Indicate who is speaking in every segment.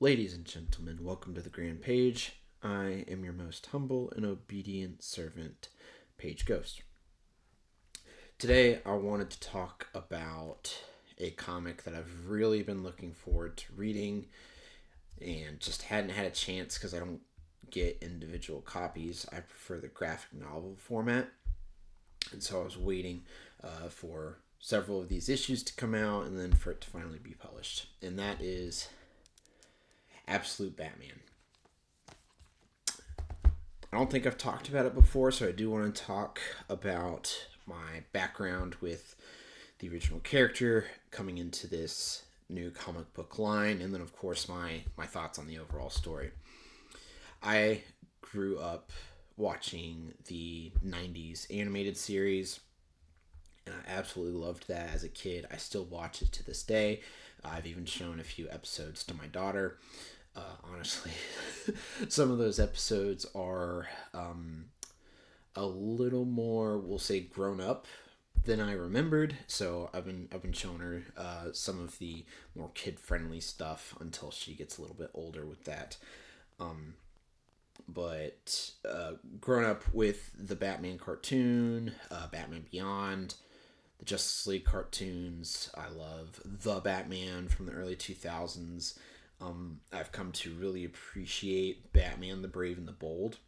Speaker 1: Ladies and gentlemen, welcome to the Grand Page. I am your most humble and obedient servant, Page Ghost. Today, I wanted to talk about a comic that I've really been looking forward to reading and just hadn't had a chance because I don't get individual copies. I prefer the graphic novel format. And so I was waiting for several of these issues to come out and then for it to finally be published. And that is Absolute Batman. I don't think I've talked about it before, so I do want to talk about my background with the original character coming into this new comic book line, and then of course my thoughts on the overall story. I grew up watching the 90s animated series, and I absolutely loved that as a kid. I still watch it to this day. I've even shown a few episodes to my daughter. Honestly, some of those episodes are a little more, we'll say, grown up than I remembered. So I've been showing her some of the more kid friendly stuff until she gets a little bit older with that. But grown up with the Batman cartoon, Batman Beyond, the Justice League cartoons. I love the Batman from the early 2000s. I've come to really appreciate Batman the Brave and the Bold.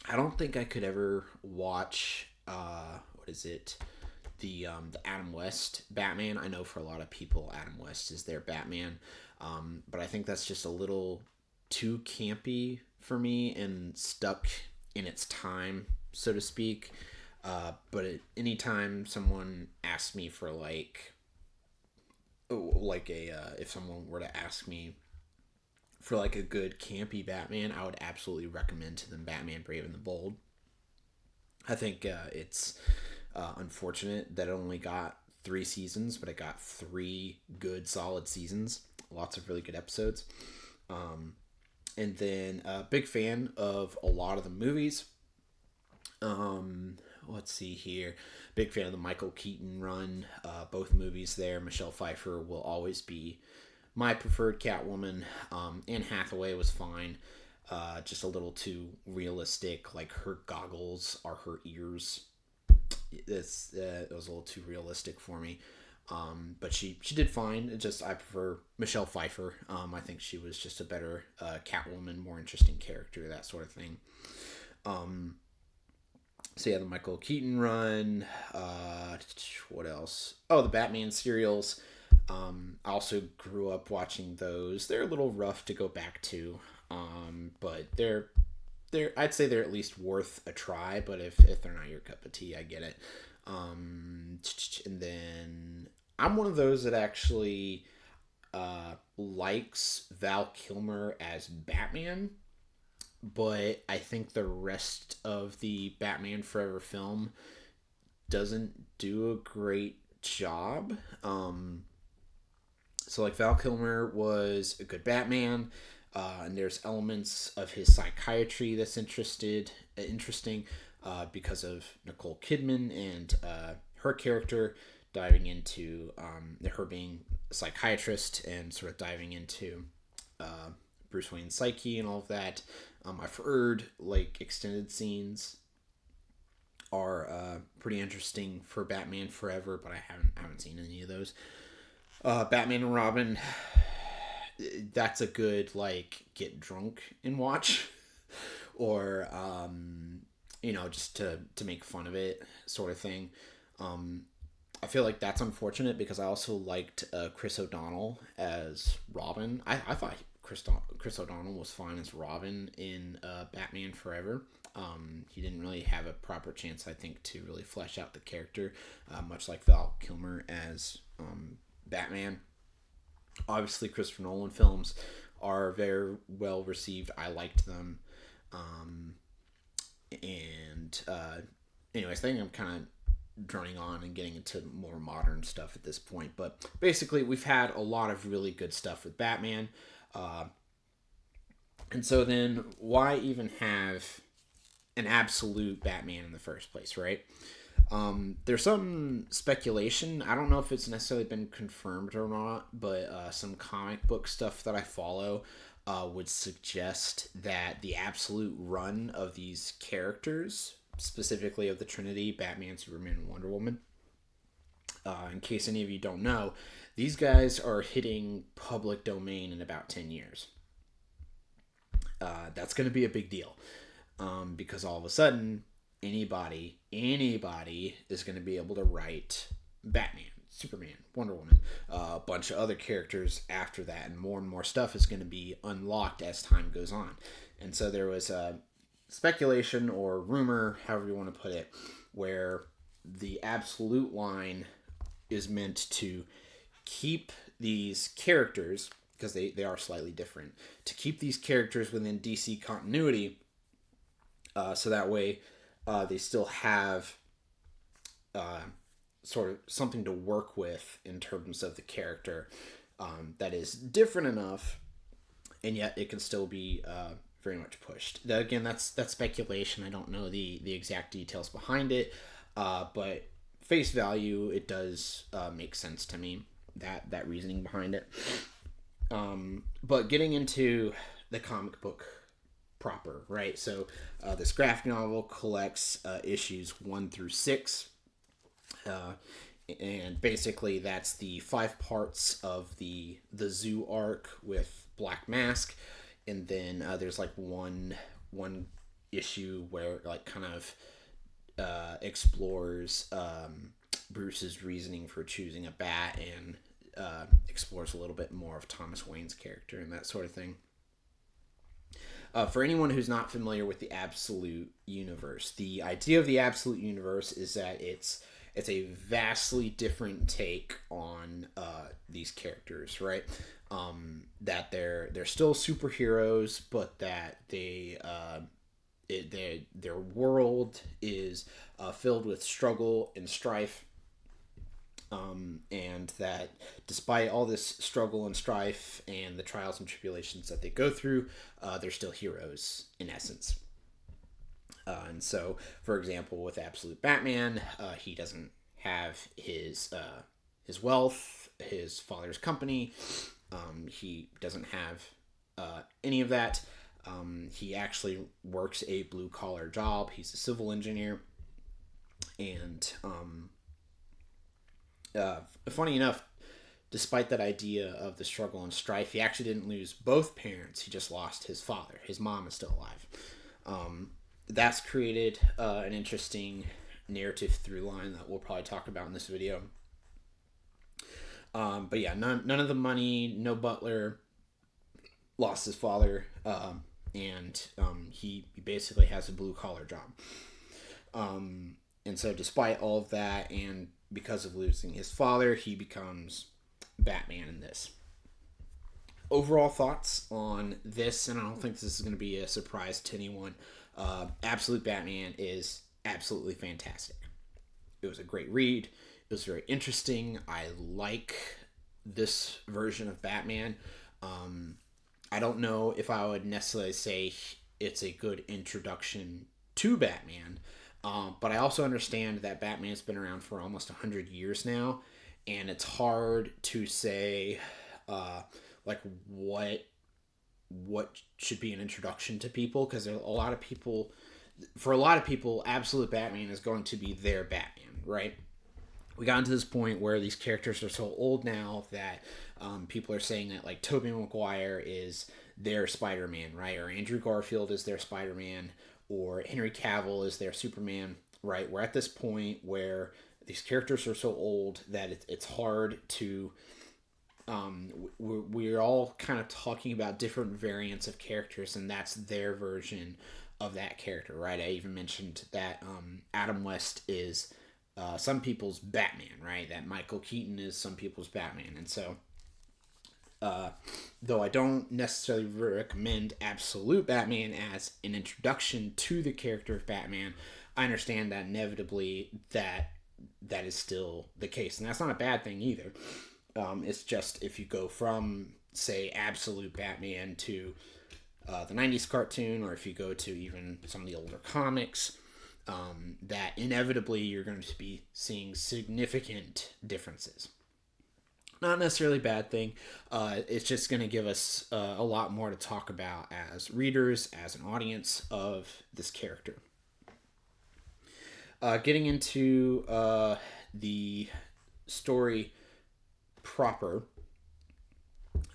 Speaker 1: I don't think I could ever watch the Adam West Batman. I know for a lot of people Adam West is their Batman, but I think that's just a little too campy for me and stuck in its time, so to speak. Anytime someone asks me for if someone were to ask me for like a good campy Batman, I would absolutely recommend to them Batman Brave and the Bold. I think it's unfortunate that it only got 3 seasons, but it got 3 good solid seasons. Lots of really good episodes. And then big fan of a lot of the movies. Let's see here. Big fan of the Michael Keaton run. Both movies there. Michelle Pfeiffer will always be my preferred Catwoman. Anne Hathaway was fine. Just a little too realistic. Like her goggles are her ears. It was a little too realistic for me. But she did fine. I prefer Michelle Pfeiffer. I think she was just a better Catwoman, more interesting character, that sort of thing. So yeah, the Michael Keaton run. What else? Oh, the Batman serials. I also grew up watching those. They're a little rough to go back to, but they're I'd say they're at least worth a try. But if they're not your cup of tea, I get it. And then I'm one of those that actually likes Val Kilmer as Batman, but I think the rest of the Batman Forever film doesn't do a great job. So like Val Kilmer was a good Batman, and there's elements of his psychiatry that's interesting because of Nicole Kidman and her character diving into her being a psychiatrist and sort of diving into Bruce Wayne's psyche and all of that. I've heard like extended scenes are pretty interesting for Batman Forever, but I haven't seen any of those. Batman and Robin, that's a good like get drunk and watch, or just to make fun of it sort of thing. I feel like that's unfortunate because I also liked Chris O'Donnell as Robin. I thought Chris O'Donnell was fine as Robin in Batman Forever. He didn't really have a proper chance, I think, to really flesh out the character, much like Val Kilmer as Batman. Obviously, Christopher Nolan films are very well received. I liked them. Anyways, I think I'm kind of droning on and getting into more modern stuff at this point. But basically, we've had a lot of really good stuff with Batman. And so then, why even have an absolute Batman in the first place, right? There's some speculation. I don't know if it's necessarily been confirmed or not, but some comic book stuff that I follow would suggest that the absolute run of these characters, specifically of the Trinity, Batman, Superman, and Wonder Woman, in case any of you don't know, these guys are hitting public domain in about 10 years. That's going to be a big deal, because all of a sudden, anybody is going to be able to write Batman, Superman, Wonder Woman, a bunch of other characters after that, and more stuff is going to be unlocked as time goes on. And so there was a speculation or rumor, however you want to put it, where the Absolute line is meant to keep these characters, because they are slightly different, to keep these characters within DC continuity, so that way they still have sort of something to work with in terms of the character, that is different enough, and yet it can still be very much pushed. Again, that's speculation. I don't know the exact details behind it, but face value, it does make sense to me, that reasoning behind it. But getting into the comic book proper, right? So this graphic novel collects issues 1 through 6. And basically that's the 5 parts of the Zoo arc with Black Mask, and then there's like one issue where like kind of explores Bruce's reasoning for choosing a bat, and explores a little bit more of Thomas Wayne's character and that sort of thing. For anyone who's not familiar with the Absolute Universe, the idea of the Absolute Universe is that it's a vastly different take on these characters, right? That they're still superheroes, but that their world is filled with struggle and strife, and that despite all this struggle and strife and the trials and tribulations that they go through, they're still heroes in essence. And so, for example, with Absolute Batman, he doesn't have his wealth, his father's company. He doesn't have any of that. He actually works a blue-collar job. He's a civil engineer. And funny enough, despite that idea of the struggle and strife, he actually didn't lose both parents. He just lost his father. His mom is still alive. That's created an interesting narrative through line that we'll probably talk about in this video. But yeah, none of the money, no butler, lost his father, and he basically has a blue-collar job. And so despite all of that, and because of losing his father, he becomes Batman in this. Overall thoughts on this, and I don't think this is going to be a surprise to anyone, Absolute Batman is absolutely fantastic. It was a great read. It was very interesting. I like this version of Batman. I don't know if I would necessarily say it's a good introduction to Batman, but I also understand that Batman's been around for almost 100 years now, and it's hard to say like what should be an introduction to people, because there are a lot of people, for a lot of people, Absolute Batman is going to be their Batman, right? We got into this point where these characters are so old now that people are saying that like Tobey Maguire is their Spider-Man, right? Or Andrew Garfield is their Spider-Man, or Henry Cavill is their Superman, right? We're at this point where these characters are so old that it's hard to... we're all kind of talking about different variants of characters, and that's their version of that character, right? I even mentioned that Adam West is some people's Batman, right? That Michael Keaton is some people's Batman. And so, though I don't necessarily recommend Absolute Batman as an introduction to the character of Batman, I understand that inevitably that is still the case. And that's not a bad thing either. It's just if you go from, say, Absolute Batman to the 90s cartoon, or if you go to even some of the older comics, that inevitably you're going to be seeing significant differences. Not necessarily a bad thing. It's just going to give us a lot more to talk about as readers, as an audience of this character. Getting into the story proper,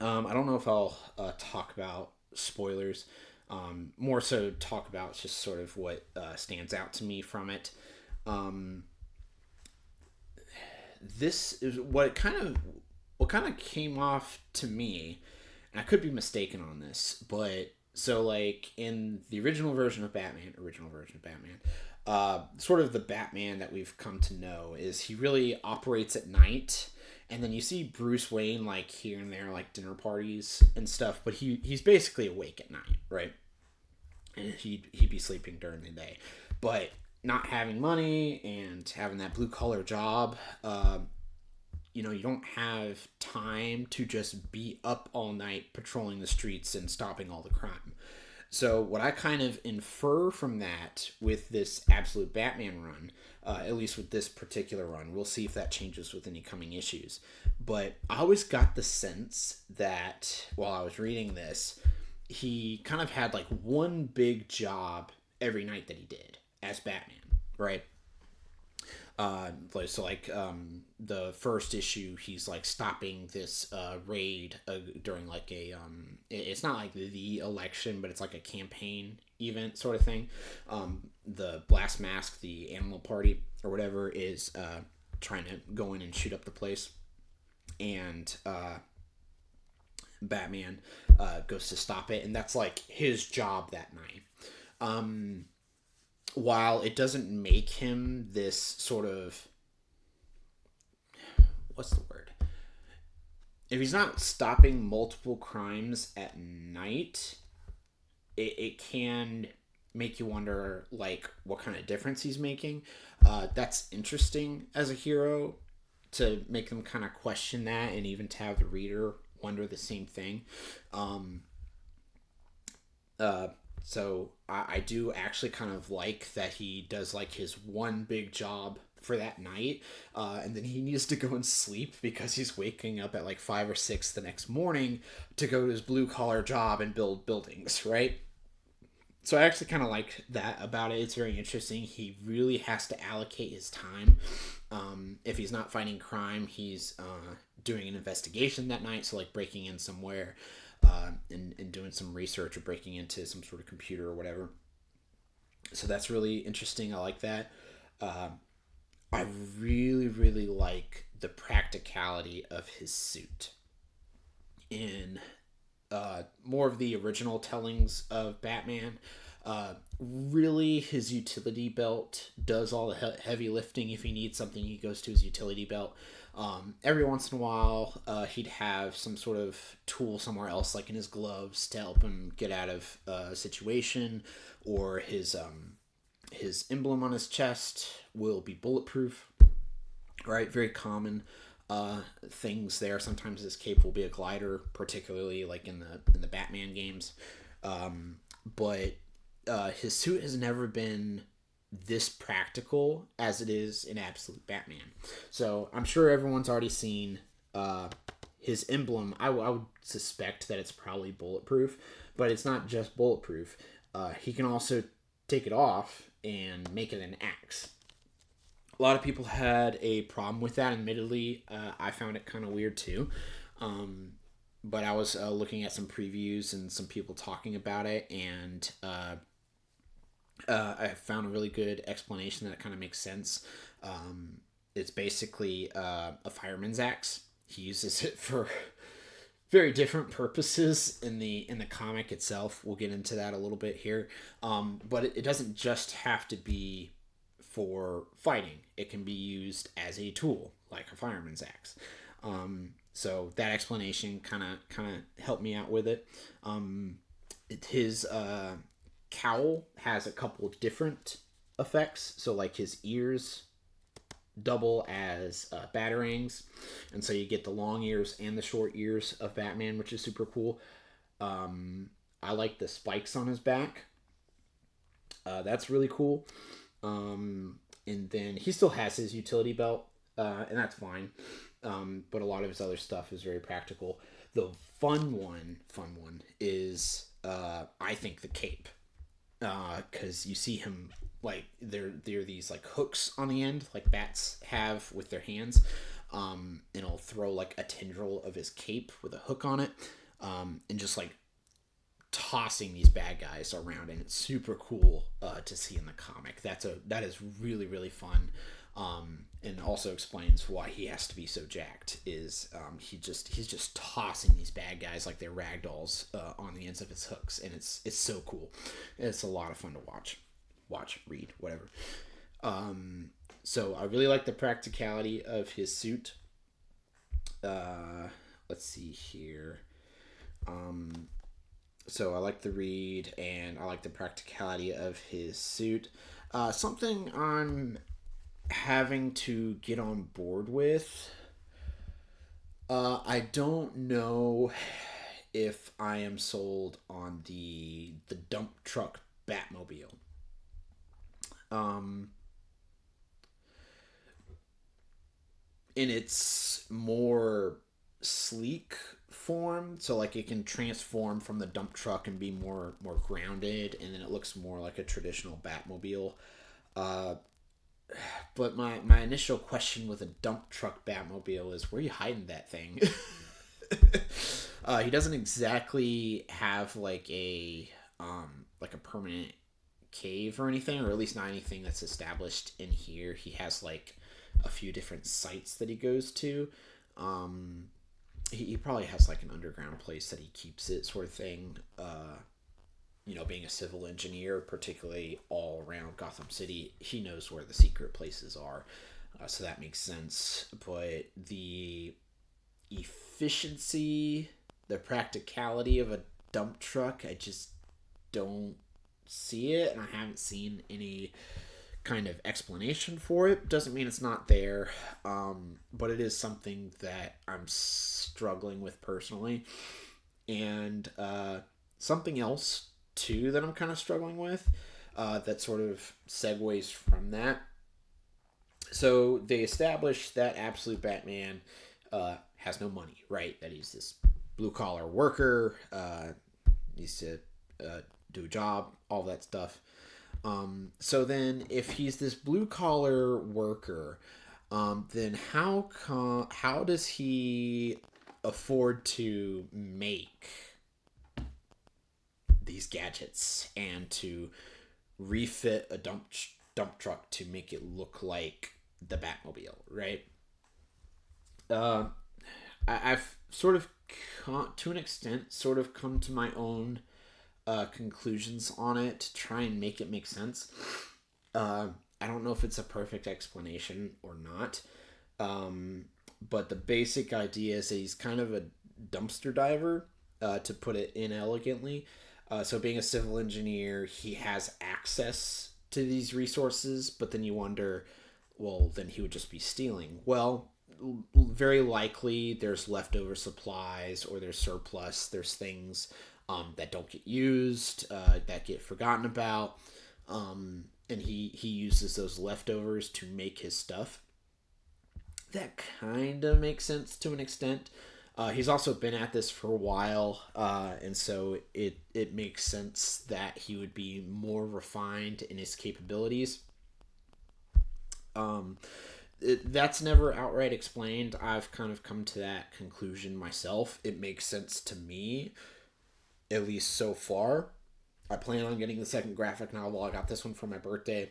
Speaker 1: I don't know if I'll talk about spoilers. More so, talk about just sort of what stands out to me from it. Um, this is what kind of came off to me, and I could be mistaken on this, but so like in the original version of Batman, sort of the Batman that we've come to know is he really operates at night, and then you see Bruce Wayne like here and there like dinner parties and stuff, but he's basically awake at night, right? And he'd be sleeping during the day, but not having money and having that blue collar job, you don't have time to just be up all night patrolling the streets and stopping all the crime. So what I kind of infer from that with this Absolute Batman run, at least with this particular run, we'll see if that changes with any coming issues. But I always got the sense that while I was reading this, he kind of had like one big job every night that he did as Batman, right? So like the first issue, he's like stopping this raid during like it's not like the election, but it's like a campaign event sort of thing. The Blast Mask, the animal party or whatever, is trying to go in and shoot up the place, and Batman goes to stop it, and that's like his job that night. While it doesn't make him this sort of, what's the word? If he's not stopping multiple crimes at night, it can make you wonder like what kind of difference he's making. That's interesting as a hero to make them kind of question that, and even to have the reader wonder the same thing. So I do actually kind of like that he does like his one big job for that night, and then he needs to go and sleep because he's waking up at like 5 or 6 the next morning to go to his blue collar job and build buildings, right? So I actually kind of like that about it. It's very interesting. He really has to allocate his time. If he's not fighting crime, he's doing an investigation that night, so like breaking in somewhere. And doing some research or breaking into some sort of computer or whatever. So that's really interesting. I like that. I really, really like the practicality of his suit. In more of the original tellings of Batman, really his utility belt does all the heavy lifting. If he needs something, he goes to his utility belt. Every once in a while, he'd have some sort of tool somewhere else, like in his gloves, to help him get out of a situation, or his emblem on his chest will be bulletproof. Right, very common things there. Sometimes his cape will be a glider, particularly like in the Batman games. But his suit has never been this practical as it is in Absolute Batman. So I'm sure everyone's already seen his emblem. I would suspect that it's probably bulletproof, but it's not just bulletproof. He can also take it off and make it an axe. A lot of people had a problem with that. Admittedly, I found it kind of weird too. But I was looking at some previews and some people talking about it, and I found a really good explanation that kind of makes sense. It's basically a fireman's axe. He uses it for very different purposes in the comic itself. We'll get into that a little bit here. But it doesn't just have to be for fighting. It can be used as a tool, like a fireman's axe. So that explanation kind of helped me out with it. His cowl has a couple of different effects. So like his ears double as batarangs, and so you get the long ears and the short ears of Batman, which is super cool. I like the spikes on his back. That's really cool. And then he still has his utility belt. and that's fine. But a lot of his other stuff is very practical. The fun one is I think the cape, because you see him like there are these like hooks on the end like bats have with their hands, and he'll throw like a tendril of his cape with a hook on it, and just like tossing these bad guys around, and it's super cool to see in the comic. That is really really fun, and also explains why he has to be so jacked. Is he's just tossing these bad guys like they're rag dolls on the ends of his hooks, and it's so cool. It's a lot of fun to read, whatever. So I really like the practicality of his suit. Let's see here. So I like the read, and I like the practicality of his suit. Something I'm having to get on board with. I don't know if I am sold on the dump truck Batmobile. Um, in its more sleek form, so like it can transform from the dump truck and be more grounded, and then it looks more like a traditional Batmobile. uh but my initial question with a dump truck Batmobile is, where are you hiding that thing? He doesn't exactly have like a permanent cave or anything, or at least not anything that's established in here. He has like a few different sites that he goes to. um he probably has like an underground place that he keeps it, sort of thing. Being a civil engineer, particularly all around Gotham City, he knows where the secret places are. So that makes sense. But the efficiency, the practicality of a dump truck, I just don't see it, and I haven't seen any kind of explanation for it. Doesn't mean it's not there, but it is something that I'm struggling with personally. And something else too that I'm kind of struggling with, that sort of segues from that. So they established that Absolute Batman has no money, right? That he's this blue collar worker, needs to do a job, all that stuff. So then, if he's this blue collar worker, then how does he afford to make these gadgets and to refit a dump truck to make it look like the Batmobile, right? Uh, I've sort of to an extent sort of come to my own conclusions on it to try and make it make sense. Uh, I don't know if it's a perfect explanation or not, but the basic idea is that he's kind of a dumpster diver, to put it inelegantly. So, being a civil engineer, he has access to these resources, but then you wonder, well, then he would just be stealing. Well, very likely there's leftover supplies, or there's surplus, there's things that don't get used, that get forgotten about, and he uses those leftovers to make his stuff. That kind of makes sense to an extent. He's also been at this for a while, and so it makes sense that he would be more refined in his capabilities. Um, that's never outright explained. I've kind of come to that conclusion myself. It makes sense to me, at least so far. I plan on getting the second graphic novel. I got this one for my birthday,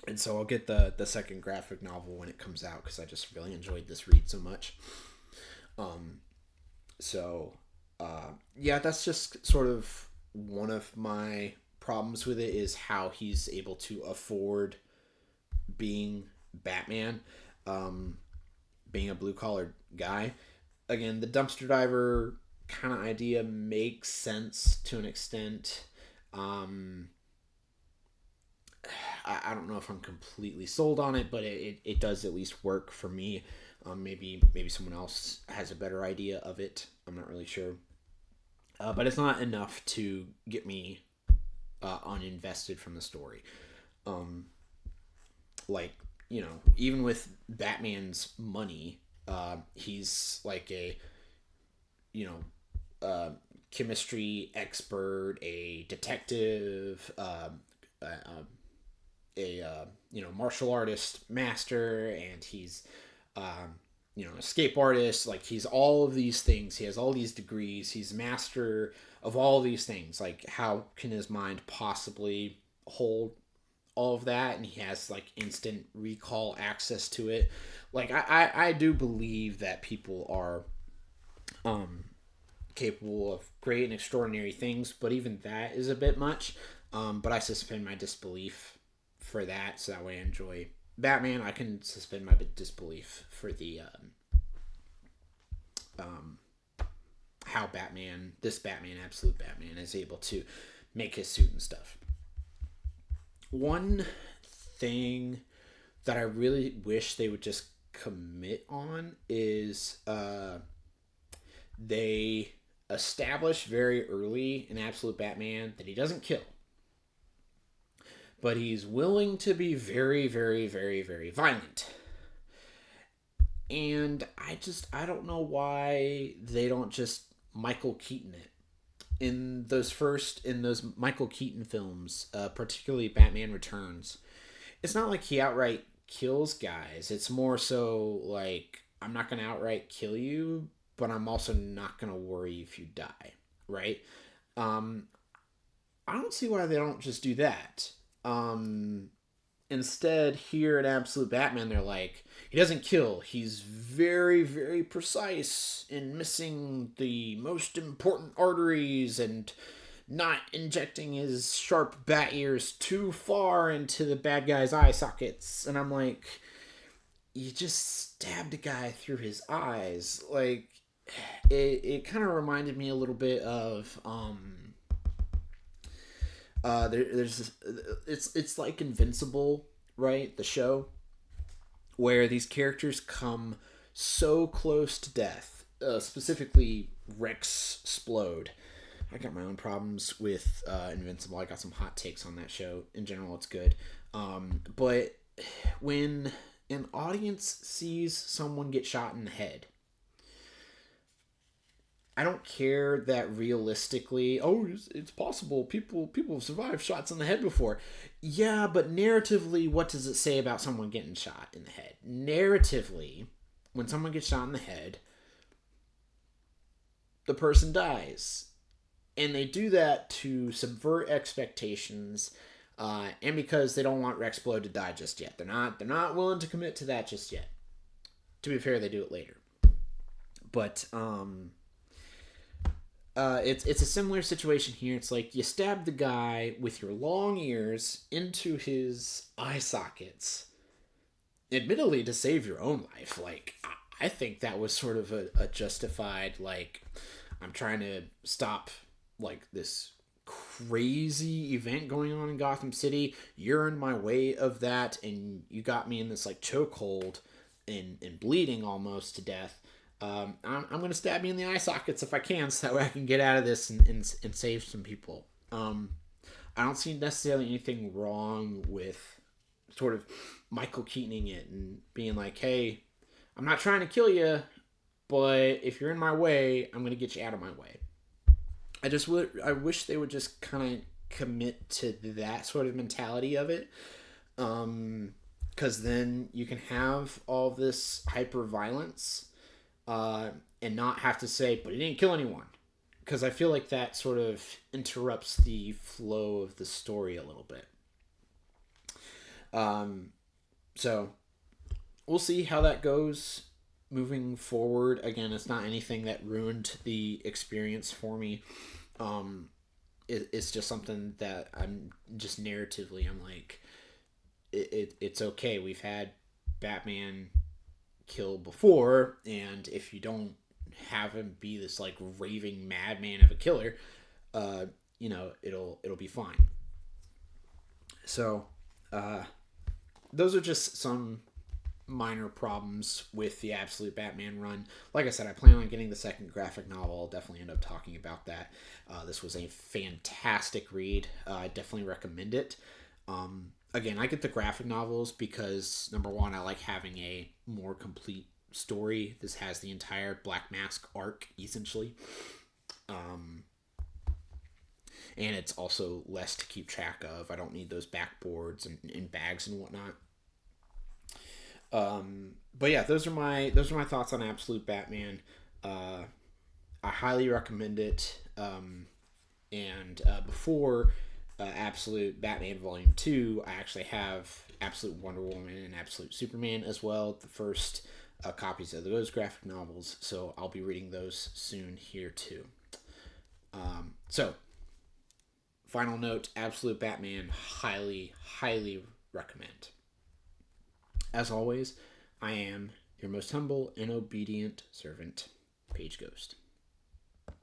Speaker 1: and so I'll get the second graphic novel when it comes out, because I just really enjoyed this read so much. Um, so yeah, that's just sort of one of my problems with it, is how he's able to afford being Batman, um, being a blue collar guy. Again, the dumpster diver kind of idea makes sense to an extent. Um, I don't know if I'm completely sold on it, but it does at least work for me. Maybe someone else has a better idea of it. I'm not really sure, but it's not enough to get me uninvested from the story. Um, like even with Batman's money, he's like a, you know, chemistry expert, a detective, martial artist master, and he's an escape artist. Like, he's all of these things. He has all these degrees. He's master of all of these things. Like, how can his mind possibly hold all of that? And he has like instant recall access to it. Like, I do believe that people are capable of great and extraordinary things, but even that is a bit much. But I suspend my disbelief for that, so that way I enjoy Batman. I can suspend my disbelief for the how this Batman, Absolute Batman, is able to make his suit and stuff. One thing that I really wish they would just commit on is they establish very early in Absolute Batman that he doesn't kill, but he's willing to be very, very, very, very violent. And I don't know why they don't just Michael Keaton it. In those Michael Keaton films, particularly Batman Returns, it's not like he outright kills guys. It's more so like, I'm not going to outright kill you, but I'm also not going to worry if you die, right? I don't see why they don't just do that. Instead, here at Absolute Batman, they're like, he doesn't kill. He's very, very precise in missing the most important arteries and not injecting his sharp bat ears too far into the bad guy's eye sockets. And I'm like, you just stabbed a guy through his eyes. Like, it kind of reminded me a little bit of it's like Invincible, right? The show, where these characters come so close to death, specifically Rex Splode. I got my own problems with Invincible. I got some hot takes on that show. In general, it's good. But when an audience sees someone get shot in the head, I don't care that realistically, it's possible. People have survived shots in the head before. Yeah, but narratively, what does it say about someone getting shot in the head? Narratively, when someone gets shot in the head, the person dies. And they do that to subvert expectations, and because they don't want Rex Splode to die just yet. They're not willing to commit to that just yet. To be fair, they do it later. But it's a similar situation here. It's like, you stab the guy with your long ears into his eye sockets, admittedly to save your own life. Like, I think that was sort of a justified, like, I'm trying to stop like this crazy event going on in Gotham City. You're in my way of that, and you got me in this like chokehold and bleeding almost to death. I'm going to stab you in the eye sockets if I can, so that way I can get out of this and save some people. I don't see necessarily anything wrong with sort of Michael Keatoning it and being like, hey, I'm not trying to kill you, but if you're in my way, I'm going to get you out of my way. I wish they would just kind of commit to that sort of mentality of it. Because then you can have all this hyper violence, and not have to say, but he didn't kill anyone. Because I feel like that sort of interrupts the flow of the story a little bit. So we'll see how that goes moving forward. Again, it's not anything that ruined the experience for me. It's just something that I'm just narratively, I'm like, it's okay. We've had Batman kill before, and if you don't have him be this like raving madman of a killer, it'll be fine. So those are just some minor problems with the Absolute Batman run. Like I said, I plan on getting the second graphic novel. I'll definitely end up talking about that. This was a fantastic read. I definitely recommend it. again, I get the graphic novels because number one, I like having a more complete story. This has the entire Black Mask arc essentially, and it's also less to keep track of. I don't need those backboards and bags and whatnot. But yeah, those are my thoughts on Absolute Batman. Uh, I highly recommend it. And before Absolute Batman Volume 2, I actually have Absolute Wonder Woman and Absolute Superman as well, the first copies of those graphic novels, so I'll be reading those soon here too. So, final note, Absolute Batman, highly, highly recommend. As always, I am your most humble and obedient servant, Page Ghost.